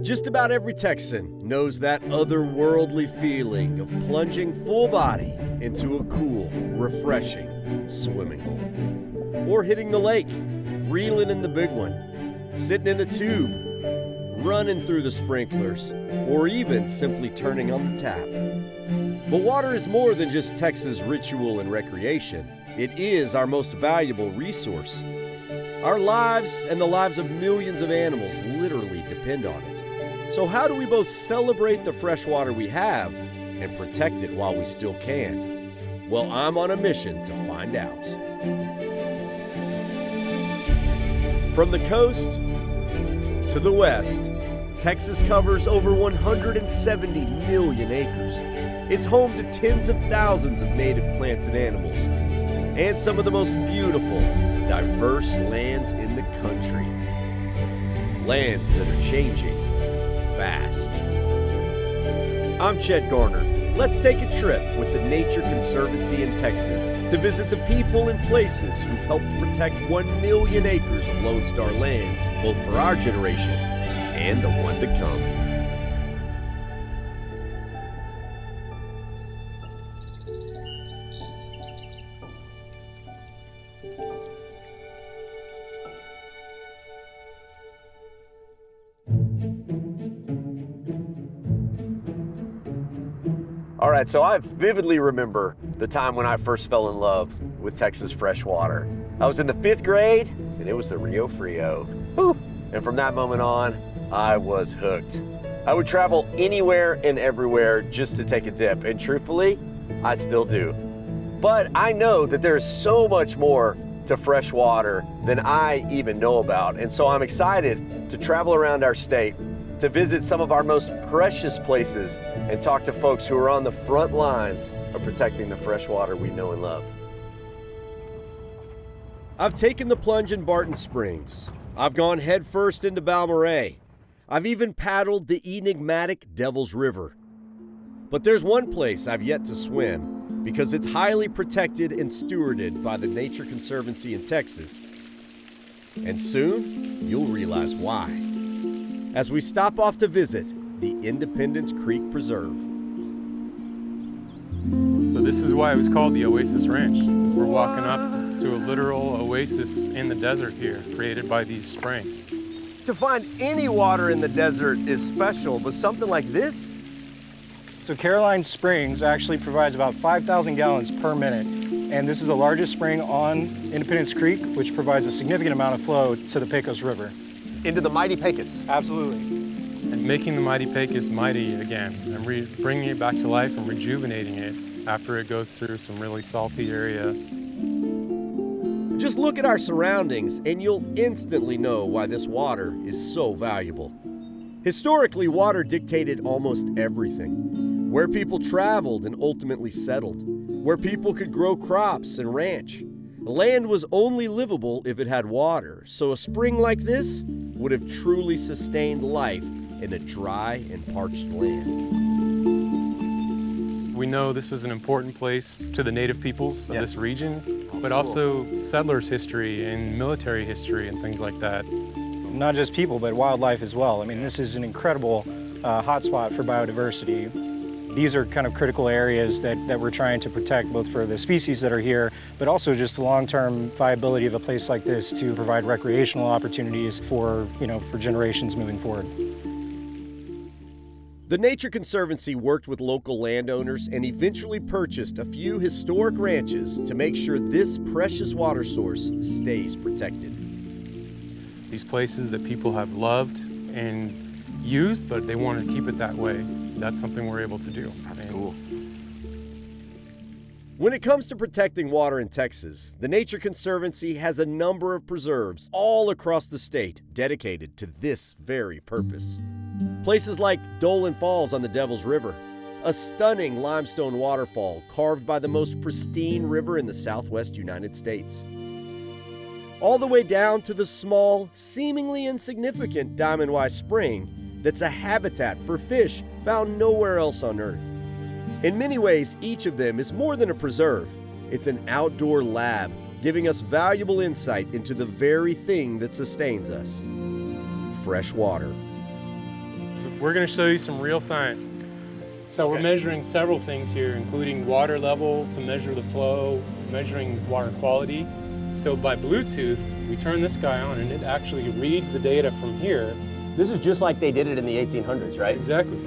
Just about every Texan knows that otherworldly feeling of plunging full body into a cool, refreshing swimming hole. Or hitting the lake, reeling in the big one, sitting in a tube, running through the sprinklers, or even simply turning on the tap. But water is more than just Texas ritual and recreation. It is our most valuable resource. Our lives and the lives of millions of animals literally depend on it. So how do we both celebrate the fresh water we have and protect it while we still can? Well, I'm on a mission to find out. From the coast to the west, Texas covers over 170 million acres. It's home to tens of thousands of native plants and animals, and some of the most beautiful, diverse lands in the country. Lands that are changing fast. I'm Chet Garner. Let's take a trip with the Nature Conservancy in Texas to visit the people and places who've helped protect 1 million acres of Lone Star lands, both for our generation and the one to come. All right, so I vividly remember the time when I first fell in love with Texas freshwater. I was in the 5th grade, and it was the Rio Frio. Whew. And from that moment on, I was hooked. I would travel anywhere and everywhere just to take a dip, and truthfully, I still do. But I know that there's so much more to freshwater than I even know about, and so I'm excited to travel around our state to visit some of our most precious places and talk to folks who are on the front lines of protecting the freshwater we know and love. I've taken the plunge in Barton Springs. I've gone headfirst into Balmorhea. I've even paddled the enigmatic Devil's River. But there's one place I've yet to swim because it's highly protected and stewarded by the Nature Conservancy in Texas. And soon, you'll realize why, as we stop off to visit the Independence Creek Preserve. So this is why it was called the Oasis Ranch, because we're walking up to a literal oasis in the desert here, created by these springs. To find any water in the desert is special, but something like this? So Caroline Springs actually provides about 5,000 gallons per minute, and this is the largest spring on Independence Creek, which provides a significant amount of flow to the Pecos River. Into the mighty Pecos. Absolutely. And making the mighty Pecos mighty again, and bringing it back to life and rejuvenating it after it goes through some really salty area. Just look at our surroundings and you'll instantly know why this water is so valuable. Historically, water dictated almost everything. Where people traveled and ultimately settled. Where people could grow crops and ranch. Land was only livable if it had water, so a spring like this would have truly sustained life in a dry and parched land. We know this was an important place to the native peoples of this region, but also settlers' history and military history and things like that. Not just people, but wildlife as well. I mean, this is an incredible hotspot for biodiversity. These are kind of critical areas that we're trying to protect, both for the species that are here, but also just the long-term viability of a place like this to provide recreational opportunities for generations moving forward. The Nature Conservancy worked with local landowners and eventually purchased a few historic ranches to make sure this precious water source stays protected. These places that people have loved and used, but they want to keep it that way. That's something we're able to do. That's cool. When it comes to protecting water in Texas, the Nature Conservancy has a number of preserves all across the state dedicated to this very purpose. Places like Dolan Falls on the Devil's River, a stunning limestone waterfall carved by the most pristine river in the southwest United States. All the way down to the small, seemingly insignificant Diamond Y Spring that's a habitat for fish found nowhere else on Earth. In many ways, each of them is more than a preserve. It's an outdoor lab, giving us valuable insight into the very thing that sustains us: fresh water. We're going to show you some real science. So we're measuring several things here, including water level to measure the flow, measuring water quality. So by Bluetooth, we turn this guy on and it actually reads the data from here. This is just like they did it in the 1800s, right? Exactly.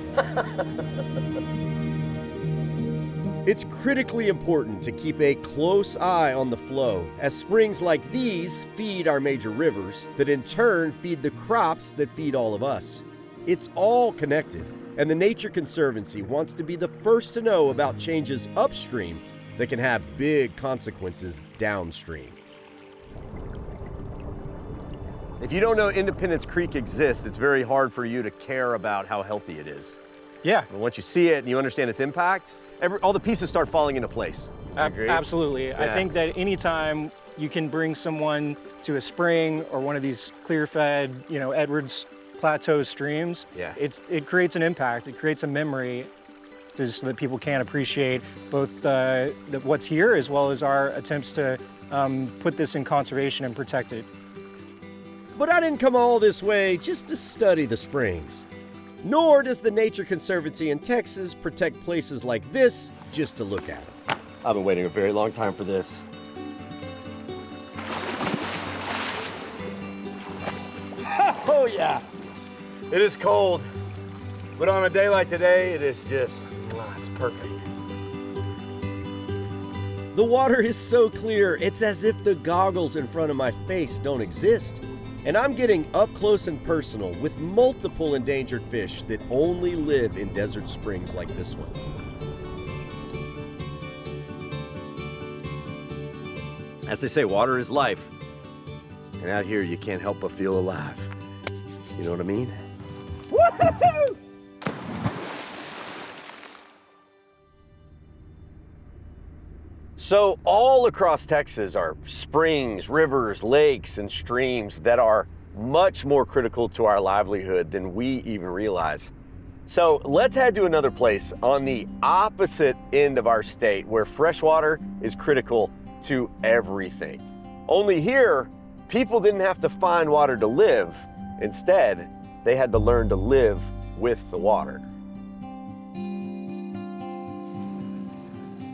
It's critically important to keep a close eye on the flow, as springs like these feed our major rivers that in turn feed the crops that feed all of us. It's all connected, and the Nature Conservancy wants to be the first to know about changes upstream that can have big consequences downstream. If you don't know Independence Creek exists, it's very hard for you to care about how healthy it is. Yeah. But once you see it and you understand its impact, all the pieces start falling into place. Absolutely. Yeah. I think that anytime you can bring someone to a spring or one of these clear-fed, Edwards Plateau streams, it creates an impact. It creates a memory just so that people can appreciate both what's here as well as our attempts to put this in conservation and protect it. But I didn't come all this way just to study the springs. Nor does the Nature Conservancy in Texas protect places like this just to look at them. I've been waiting a very long time for this. Oh yeah, it is cold, but on a day like today, it is just, it's perfect. The water is so clear, it's as if the goggles in front of my face don't exist. And I'm getting up close and personal with multiple endangered fish that only live in desert springs like this one. As they say, water is life. And out here, you can't help but feel alive. You know what I mean? Woohoo! So all across Texas are springs, rivers, lakes, and streams that are much more critical to our livelihood than we even realize. So let's head to another place on the opposite end of our state where freshwater is critical to everything. Only here, people didn't have to find water to live. Instead, they had to learn to live with the water.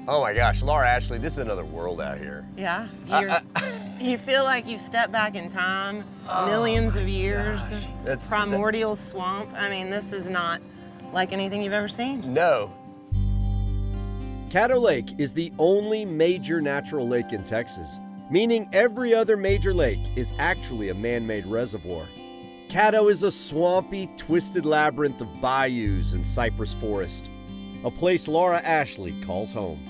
Oh my gosh, Laura Ashley, this is another world out here. Yeah, you feel like you've stepped back in time, millions of years, primordial swamp. I mean, this is not like anything you've ever seen. No. Caddo Lake is the only major natural lake in Texas, meaning every other major lake is actually a man-made reservoir. Caddo is a swampy, twisted labyrinth of bayous and cypress forest, a place Laura Ashley calls home.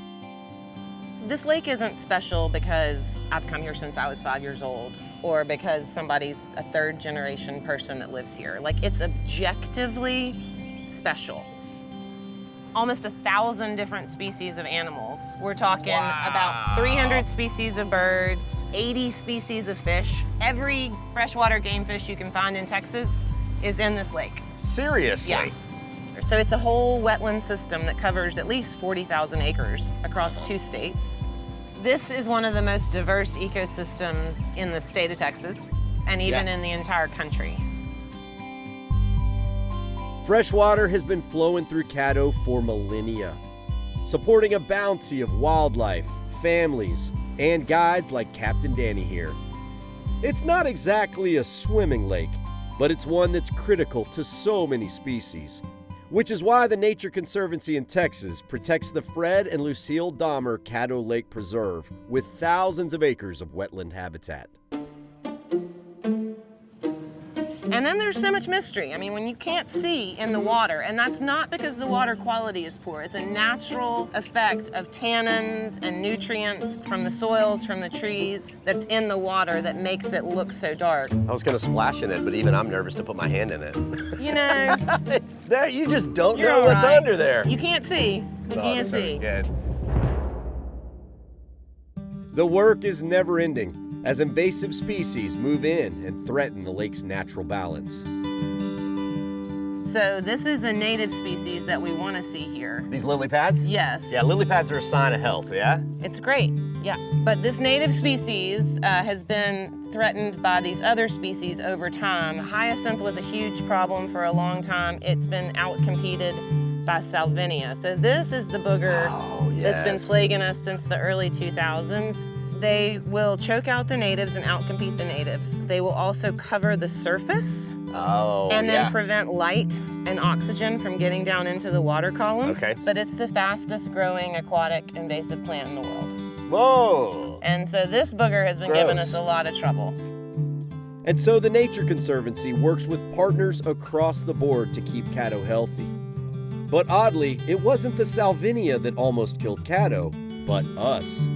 This lake isn't special because I've come here since I was 5 years old or because somebody's a third-generation person that lives here. Like, it's objectively special. Almost 1,000 different species of animals. We're talking about 300 species of birds, 80 species of fish. Every freshwater game fish you can find in Texas is in this lake. Seriously? Yeah. So it's a whole wetland system that covers at least 40,000 acres across 2 states. This is one of the most diverse ecosystems in the state of Texas and even in the entire country. Fresh water has been flowing through Caddo for millennia, supporting a bounty of wildlife, families, and guides like Captain Danny here. It's not exactly a swimming lake, but it's one that's critical to so many species, which is why the Nature Conservancy in Texas protects the Fred and Loucille Dahmer Caddo Lake Preserve with thousands of acres of wetland habitat. And then there's so much mystery. I mean, when you can't see in the water, and that's not because the water quality is poor. It's a natural effect of tannins and nutrients from the soils, from the trees that's in the water that makes it look so dark. I was gonna splash in it, but even I'm nervous to put my hand in it. You know, It's there, you just don't you're know all what's right. under there. You can't see. You can't see. Good. The work is never ending as invasive species move in and threaten the lake's natural balance. So this is a native species that we want to see here. These lily pads? Yes. Yeah, lily pads are a sign of health, yeah? It's great, yeah. But this native species has been threatened by these other species over time. Hyacinth was a huge problem for a long time. It's been outcompeted by salvinia. So this is the booger that's been plaguing us since the early 2000s. They will choke out the natives and outcompete the natives. They will also cover the surface and then prevent light and oxygen from getting down into the water column. Okay. But it's the fastest growing aquatic invasive plant in the world. Whoa! And so this booger has been giving us a lot of trouble. And so the Nature Conservancy works with partners across the board to keep Caddo healthy. But oddly, it wasn't the salvinia that almost killed Caddo, but us,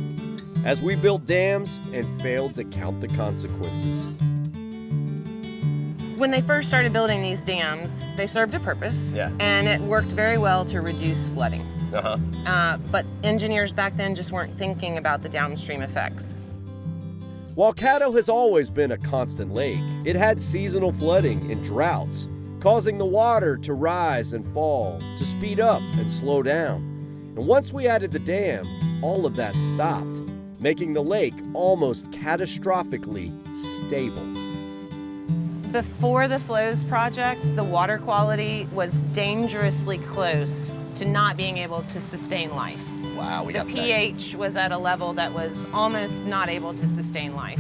as we built dams and failed to count the consequences. When they first started building these dams, they served a purpose, and it worked very well to reduce flooding. But engineers back then just weren't thinking about the downstream effects. While Caddo has always been a constant lake, it had seasonal flooding and droughts, causing the water to rise and fall, to speed up and slow down. And once we added the dam, all of that stopped, making the lake almost catastrophically stable. Before the Flows project, the water quality was dangerously close to not being able to sustain life. Wow, the pH was at a level that was almost not able to sustain life.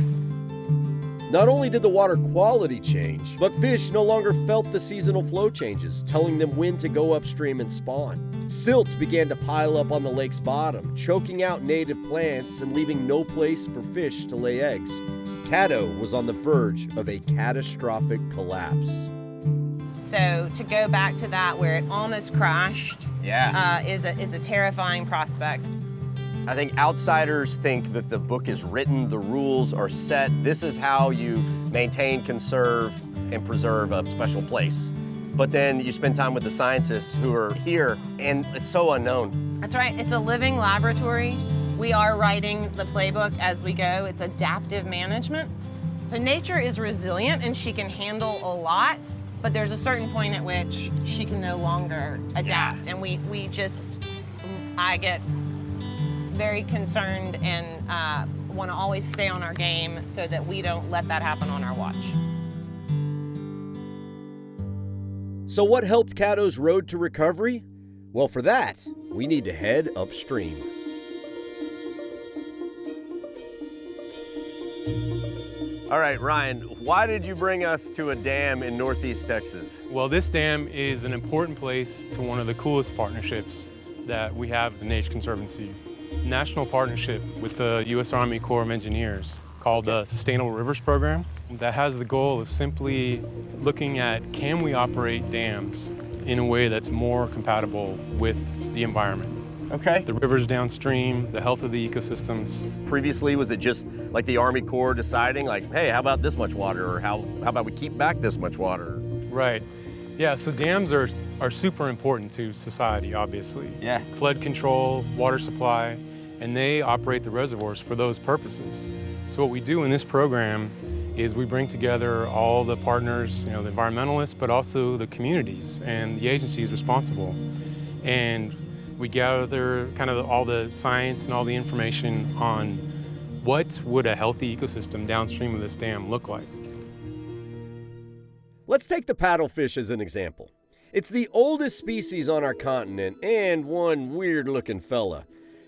Not only did the water quality change, but fish no longer felt the seasonal flow changes, telling them when to go upstream and spawn. Silt began to pile up on the lake's bottom, choking out native plants and leaving no place for fish to lay eggs. Caddo was on the verge of a catastrophic collapse. So to go back to that where it almost crashed is a terrifying prospect. I think outsiders think that the book is written, the rules are set. This is how you maintain, conserve, and preserve a special place. But then you spend time with the scientists who are here, and it's so unknown. That's right, it's a living laboratory. We are writing the playbook as we go. It's adaptive management. So nature is resilient and she can handle a lot, but there's a certain point at which she can no longer adapt. And I get very concerned and want to always stay on our game so that we don't let that happen on our watch. So what helped Caddo's road to recovery? Well, for that, we need to head upstream. All right, Ryan, why did you bring us to a dam in Northeast Texas? Well, this dam is an important place to one of the coolest partnerships that we have at the Nature Conservancy. National partnership with the U.S. Army Corps of Engineers called the Sustainable Rivers Program that has the goal of simply looking at can we operate dams in a way that's more compatible with the environment. Okay. The rivers downstream, the health of the ecosystems. Previously, was it just like the Army Corps deciding like, hey, how about this much water? Or how about we keep back this much water? Right. Yeah, so dams are super important to society, obviously. Yeah. Flood control, water supply, and they operate the reservoirs for those purposes. So what we do in this program is we bring together all the partners, the environmentalists, but also the communities and the agencies responsible. And we gather kind of all the science and all the information on what would a healthy ecosystem downstream of this dam look like. Let's take the paddlefish as an example. It's the oldest species on our continent and one weird-looking fella.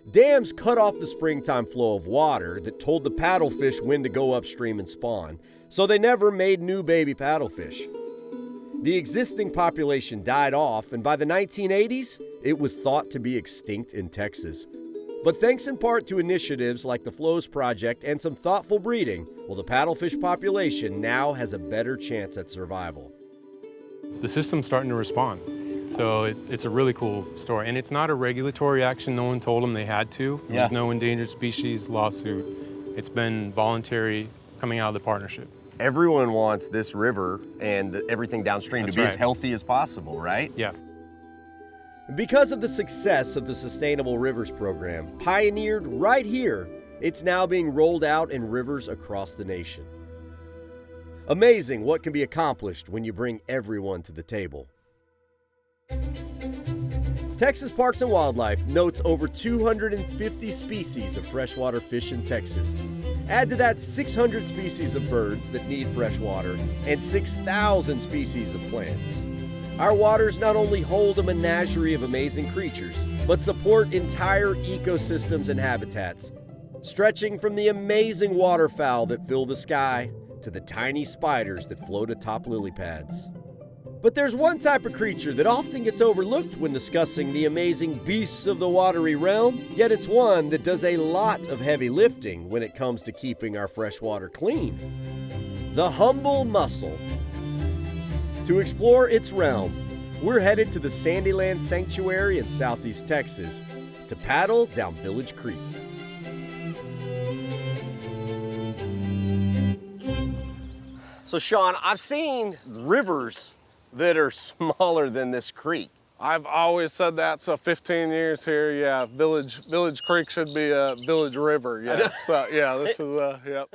Dams cut off the springtime flow of water that told the paddlefish when to go upstream and spawn, so they never made new baby paddlefish. The existing population died off, and by the 1980s, it was thought to be extinct in Texas. But thanks in part to initiatives like the Flows Project and some thoughtful breeding, the paddlefish population now has a better chance at survival. The system's starting to respond. So it's a really cool story. And it's not a regulatory action. No one told them they had to. There's no endangered species lawsuit. It's been voluntary coming out of the partnership. Everyone wants this river and everything downstream to be as healthy as possible, right? Yeah. Because of the success of the Sustainable Rivers Program, pioneered right here, it's now being rolled out in rivers across the nation. Amazing what can be accomplished when you bring everyone to the table. Texas Parks and Wildlife notes over 250 species of freshwater fish in Texas. Add to that 600 species of birds that need fresh water and 6,000 species of plants. Our waters not only hold a menagerie of amazing creatures, but support entire ecosystems and habitats, stretching from the amazing waterfowl that fill the sky to the tiny spiders that float atop lily pads. But there's one type of creature that often gets overlooked when discussing the amazing beasts of the watery realm, yet it's one that does a lot of heavy lifting when it comes to keeping our freshwater clean. The humble mussel. To explore its realm, we're headed to the Sandyland Sanctuary in Southeast Texas to paddle down Village Creek. So Sean, I've seen rivers that are smaller than this creek. I've always said that, so 15 years here, yeah, Village Creek should be a Village River, yeah. So, yeah, this is, yep.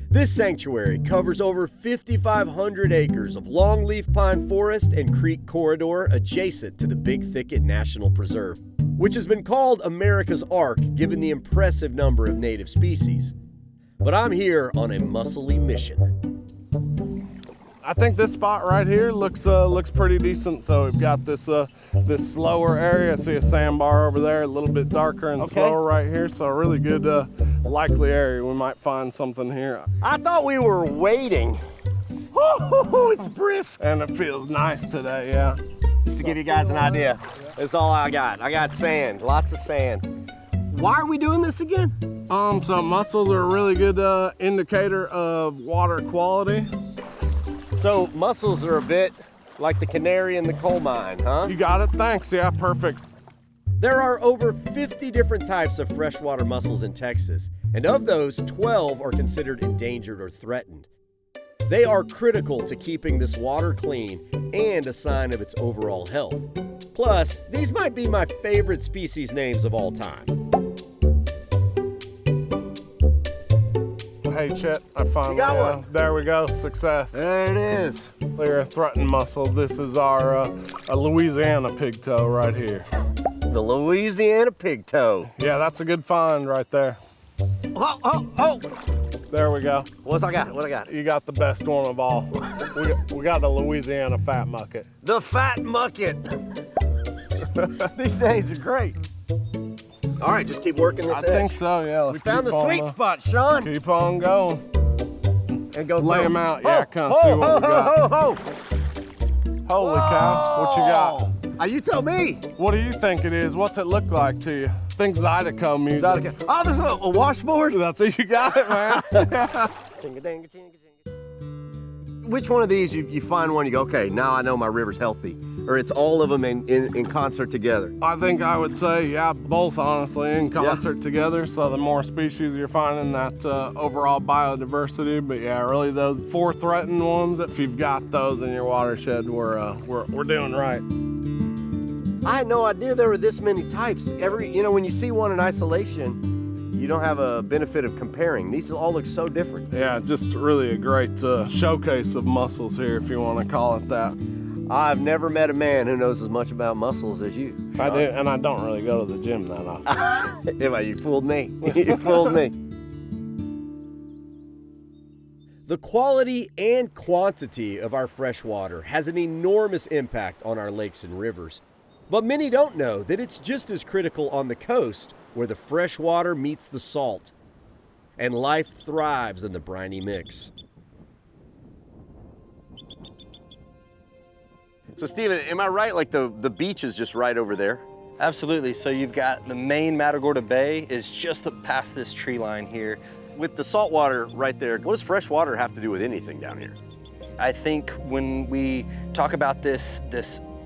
This sanctuary covers over 5,500 acres of longleaf pine forest and creek corridor adjacent to the Big Thicket National Preserve, which has been called America's Ark given the impressive number of native species. But I'm here on a mussely mission. I think this spot right here looks pretty decent. So we've got this slower area. I see a sandbar over there, a little bit darker and slower right here. So a really good likely area. We might find something here. I thought we were waiting. Oh, it's brisk. And it feels nice today, yeah. Just to give you guys an idea, that's all I got. I got sand, lots of sand. Why are we doing this again? So mussels are a really good indicator of water quality. So mussels are a bit like the canary in the coal mine, huh? You got it, thanks, yeah, perfect. There are over 50 different types of freshwater mussels in Texas, and of those, 12 are considered endangered or threatened. They are critical to keeping this water clean and a sign of its overall health. Plus, these might be my favorite species names of all time. Hey Chet, I finally got one. There we go, success. There it is. They're a threatened mussel. This is our a Louisiana pigtoe right here. The Louisiana pigtoe. Yeah, that's a good find right there. Oh. There we go. What I got? You got the best one of all. we got the Louisiana fat mucket. The fat mucket. These names are great. All right, just keep working this I edge. think so, yeah. Let's We found keep the on, sweet spot, Sean. Keep on going. And go Lay through. them out, yeah, kind of see what we got. Holy cow, what you got? You tell me. What do you think it is? What's it look like to you? Think Zydeco music. Oh, there's a washboard. That's it, you got it, man. Which one of these you find one, you go, okay, now I know my river's healthy, or it's all of them in concert together? I think I would say, yeah, both honestly, in concert together. So the more species you're finding, that overall biodiversity. But yeah, really those 4 threatened ones, if you've got those in your watershed, we're doing right. I had no idea there were this many types. When you see one in isolation, you don't have a benefit of comparing. These all look so different. Yeah, just really a great showcase of mussels here, if you want to call it that. I've never met a man who knows as much about mussels as you. I do, and I don't really go to the gym that often. You fooled me. You fooled me. The quality and quantity of our fresh water has an enormous impact on our lakes and rivers. But many don't know that it's just as critical on the coast, where the fresh water meets the salt, and life thrives in the briny mix. So Stephen, am I right, like the beach is just right over there? Absolutely, so you've got the main Matagorda Bay is just past this tree line here. With the salt water right there, what does fresh water have to do with anything down here? I think when we talk about this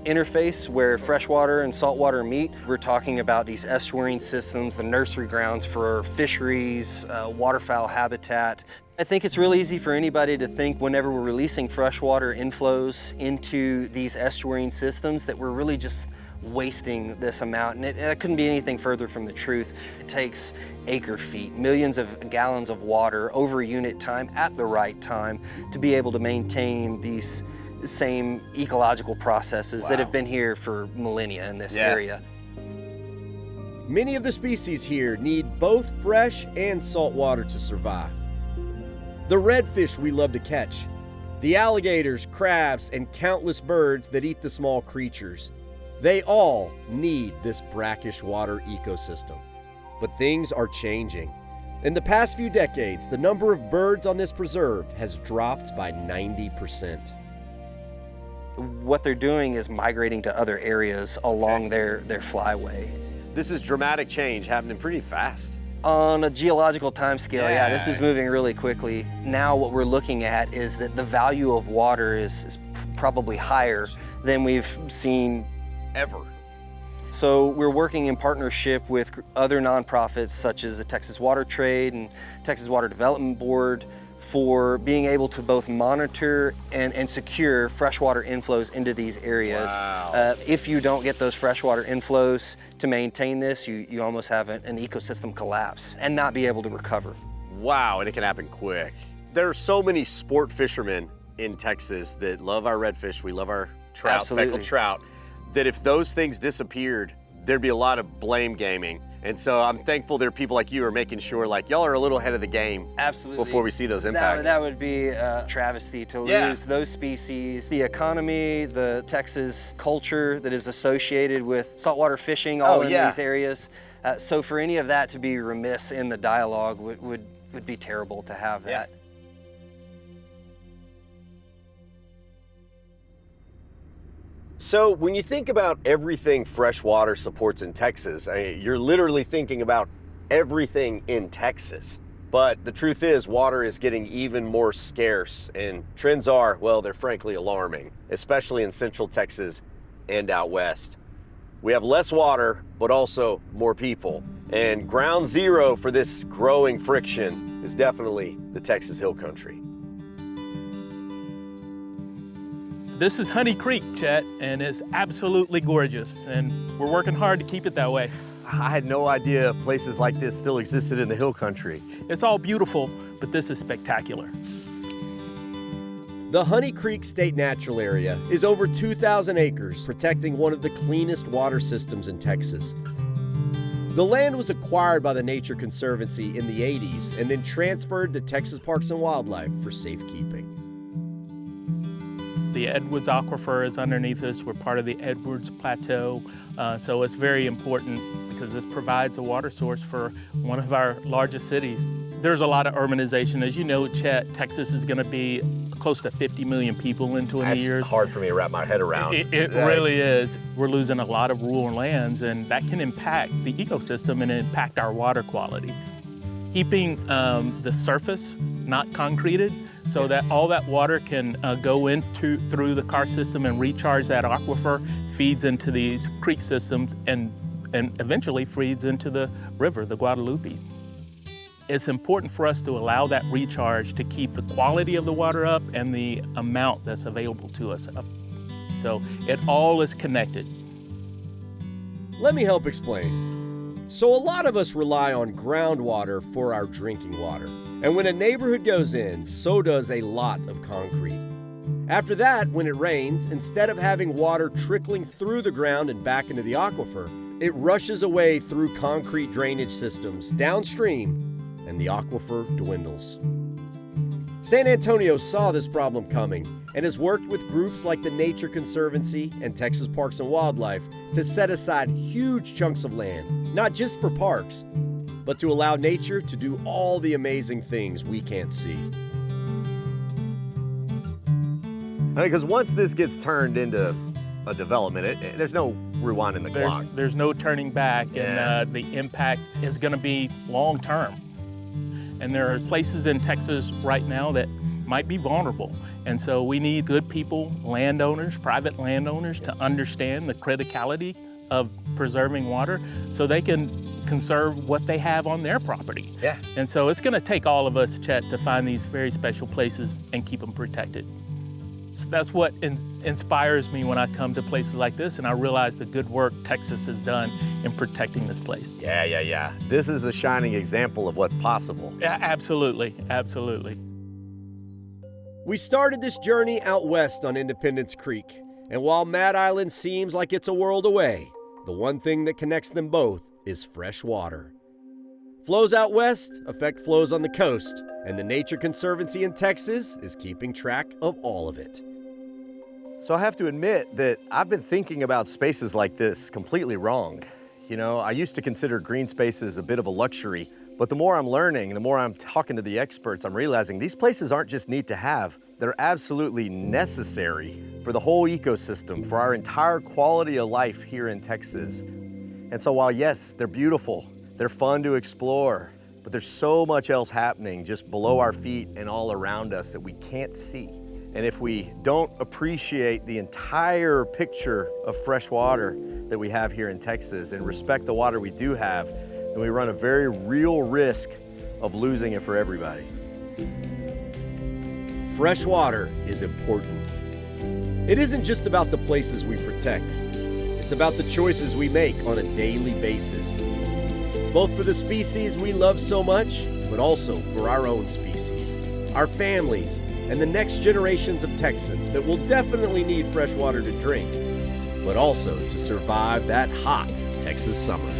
interface where freshwater and saltwater meet, we're talking about these estuarine systems, the nursery grounds for fisheries, waterfowl habitat. I think it's really easy for anybody to think whenever we're releasing freshwater inflows into these estuarine systems that we're really just wasting this amount, and it couldn't be anything further from the truth. It takes acre feet, millions of gallons of water over unit time at the right time to be able to maintain these same ecological processes that have been here for millennia in this area. Many of the species here need both fresh and salt water to survive. The redfish we love to catch, the alligators, crabs, and countless birds that eat the small creatures. They all need this brackish water ecosystem. But things are changing. In the past few decades, the number of birds on this preserve has dropped by 90%. What they're doing is migrating to other areas along their flyway. This is dramatic change happening pretty fast. On a geological timescale, yeah, this is moving really quickly. Now what we're looking at is that the value of water is probably higher than we've seen Ever. So we're working in partnership with other nonprofits such as the Texas Water Trade and Texas Water Development Board for being able to both monitor and secure freshwater inflows into these areas. Wow. If you don't get those freshwater inflows to maintain this, you almost have an ecosystem collapse and not be able to recover. Wow, and it can happen quick. There are so many sport fishermen in Texas that love our redfish, we love our trout, speckled trout, that if those things disappeared, there'd be a lot of blame gaming. And so I'm thankful there are people like you who are making sure, like, y'all are a little ahead of the game. Absolutely. Before we see those impacts. That would be a travesty to lose those species. The economy, the Texas culture that is associated with saltwater fishing all in these areas. So for any of that to be remiss in the dialogue would be terrible to have that. So when you think about everything freshwater supports in Texas, you're literally thinking about everything in Texas. But the truth is, water is getting even more scarce, and trends are, well, they're frankly alarming, especially in Central Texas and out west. We have less water, but also more people. And ground zero for this growing friction is definitely the Texas Hill Country. This is Honey Creek, Chet, and it's absolutely gorgeous, and we're working hard to keep it that way. I had no idea places like this still existed in the Hill Country. It's all beautiful, but this is spectacular. The Honey Creek State Natural Area is over 2,000 acres, protecting one of the cleanest water systems in Texas. The land was acquired by the Nature Conservancy in the 80s and then transferred to Texas Parks and Wildlife for safekeeping. The Edwards Aquifer is underneath us. We're part of the Edwards Plateau, so it's very important because this provides a water source for one of our largest cities. There's a lot of urbanization. As you know, Chet, Texas is going to be close to 50 million people in 20 years. That's hard for me to wrap my head around. It really is. We're losing a lot of rural lands, and that can impact the ecosystem and impact our water quality. Keeping the surface not concreted, so that all that water can go through the karst system and recharge that aquifer, feeds into these creek systems, and eventually feeds into the river, the Guadalupe. It's important for us to allow that recharge to keep the quality of the water up and the amount that's available to us up. So it all is connected. Let me help explain. So a lot of us rely on groundwater for our drinking water. And when a neighborhood goes in, so does a lot of concrete. After that, when it rains, instead of having water trickling through the ground and back into the aquifer, it rushes away through concrete drainage systems downstream, and the aquifer dwindles. San Antonio saw this problem coming and has worked with groups like the Nature Conservancy and Texas Parks and Wildlife to set aside huge chunks of land, not just for parks, but to allow nature to do all the amazing things we can't see. Because once this gets turned into a development, there's no rewinding the clock. There's no turning back, and the impact is going to be long term. And there are places in Texas right now that might be vulnerable. And so we need good people, landowners, private landowners, to understand the criticality of preserving water so they can conserve what they have on their property. And so it's going to take all of us, Chet, to find these very special places and keep them protected. So that's what inspires me when I come to places like this and I realize the good work Texas has done in protecting this place. Yeah. This is a shining example of what's possible. Yeah, absolutely. We started this journey out west on Independence Creek, and while Mad Island seems like it's a world away, the one thing that connects them both is fresh water. Flows out west affect flows on the coast, and the Nature Conservancy in Texas is keeping track of all of it. So I have to admit that I've been thinking about spaces like this completely wrong. You know, I used to consider green spaces a bit of a luxury, but the more I'm learning, the more I'm talking to the experts, I'm realizing these places aren't just neat to have, they're absolutely necessary for the whole ecosystem, for our entire quality of life here in Texas. And so while yes, they're beautiful, they're fun to explore, but there's so much else happening just below our feet and all around us that we can't see. And if we don't appreciate the entire picture of fresh water that we have here in Texas and respect the water we do have, then we run a very real risk of losing it for everybody. Fresh water is important. It isn't just about the places we protect. It's about the choices we make on a daily basis. Both for the species we love so much, but also for our own species, our families, and the next generations of Texans that will definitely need fresh water to drink, but also to survive that hot Texas summer.